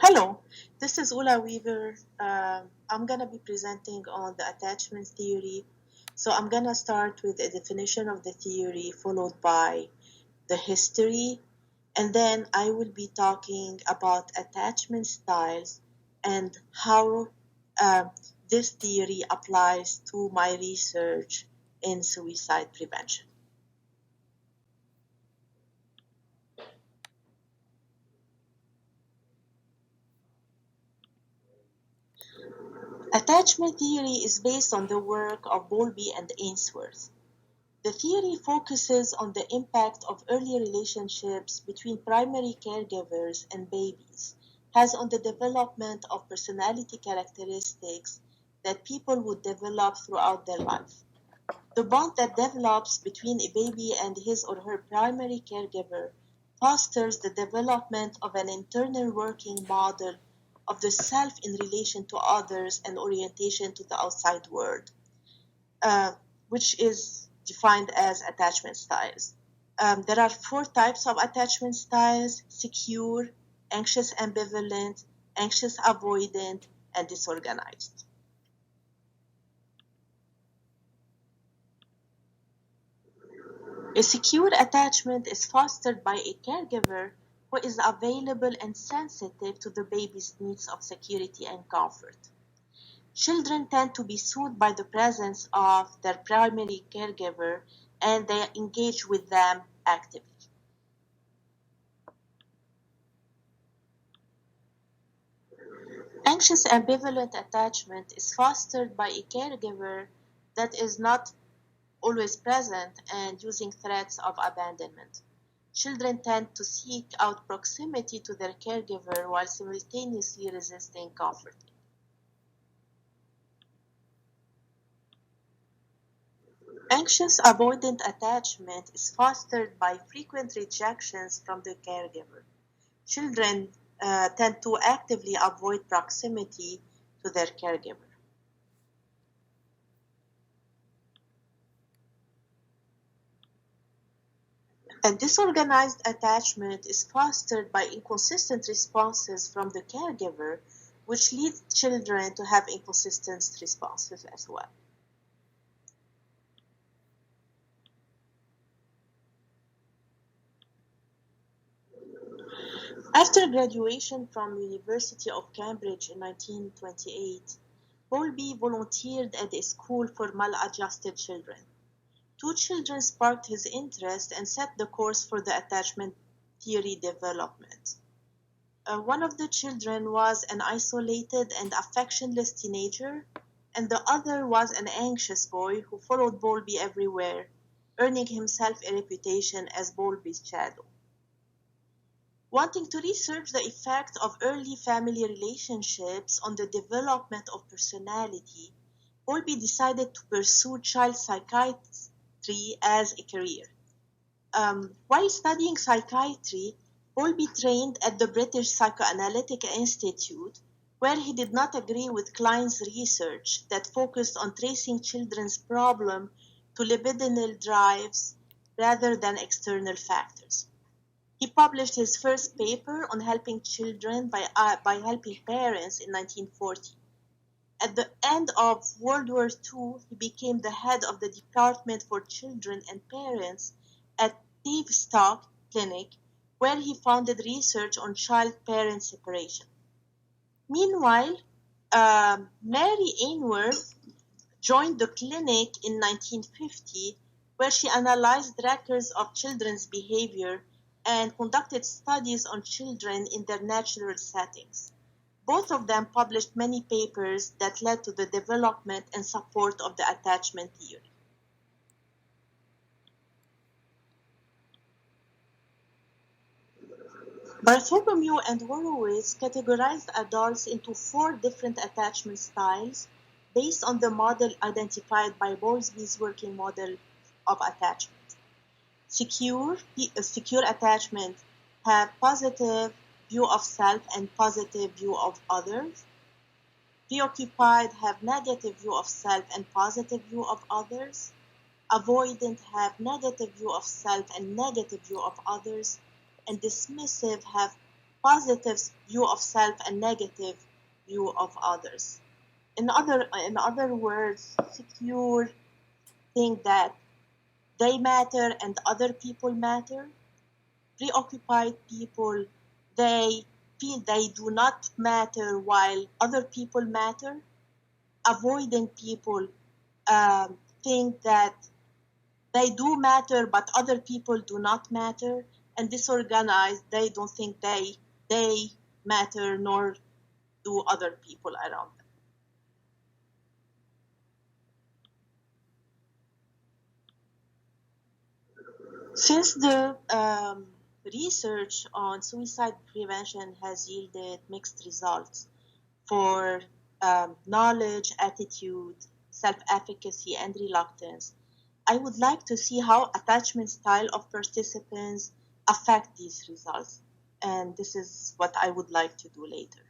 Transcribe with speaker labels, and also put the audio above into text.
Speaker 1: Hello, this is Ula Weaver. I'm going to be presenting on the attachment theory. So I'm going to start with a definition of the theory, followed by the history, and then I will be talking about attachment styles and how uh, this theory applies to my research in suicide prevention. Attachment theory is based on the work of Bowlby and Ainsworth. The theory focuses on the impact of early relationships between primary caregivers and babies has on the development of personality characteristics that people would develop throughout their life. The bond that develops between a baby and his or her primary caregiver fosters the development of an internal working model of the self in relation to others and orientation to the outside world, uh, which is defined as attachment styles. There are four types of attachment styles: secure, anxious ambivalent, anxious avoidant, and disorganized. A secure attachment is fostered by a caregiver who is available and sensitive to the baby's needs of security and comfort. Children tend to be soothed by the presence of their primary caregiver and they engage with them actively. Anxious ambivalent attachment is fostered by a caregiver that is not always present and using threats of abandonment. Children tend to seek out proximity to their caregiver while simultaneously resisting comfort. Anxious avoidant attachment is fostered by frequent rejections from the caregiver. Children tend to actively avoid proximity to their caregiver. And disorganized attachment is fostered by inconsistent responses from the caregiver, which leads children to have inconsistent responses as well. After graduation from University of Cambridge in 1928, Bowlby volunteered at a school for maladjusted children. Two children sparked his interest and set the course for the attachment theory development. One of the children was an isolated and affectionless teenager, and the other was an anxious boy who followed Bowlby everywhere, earning himself a reputation as Bowlby's shadow. Wanting to research the effect of early family relationships on the development of personality, Bowlby decided to pursue child psychiatry as a career. While studying psychiatry, Bowlby trained at the British Psychoanalytic Institute, where he did not agree with Klein's research that focused on tracing children's problem to libidinal drives rather than external factors. He published his first paper on helping children by helping parents in 1940. At the end of World War II, he became the head of the Department for Children and Parents at Tavistock Clinic, where he founded research on child-parent separation. Meanwhile, Mary Ainsworth joined the clinic in 1950, where she analyzed records of children's behavior and conducted studies on children in their natural settings. Both of them published many papers that led to the development and support of the attachment theory. Bartholomew and Horowitz categorized adults into four different attachment styles based on the model identified by Bowlby's working model of attachment. Secure attachment have positive view of self and positive view of others. Preoccupied have negative view of self and positive view of others. Avoidant have negative view of self and negative view of others. And dismissive have positive view of self and negative view of others. In other words, secure think that they matter and other people matter. Preoccupied people, they feel they do not matter while other people matter. Avoiding people think that they do matter but other people do not matter. And disorganized, they don't think they matter nor do other people around them. Since the research on suicide prevention has yielded mixed results for knowledge, attitude, self efficacy, and reluctance, I would like to see how attachment style of participants affect these results. And this is what I would like to do later.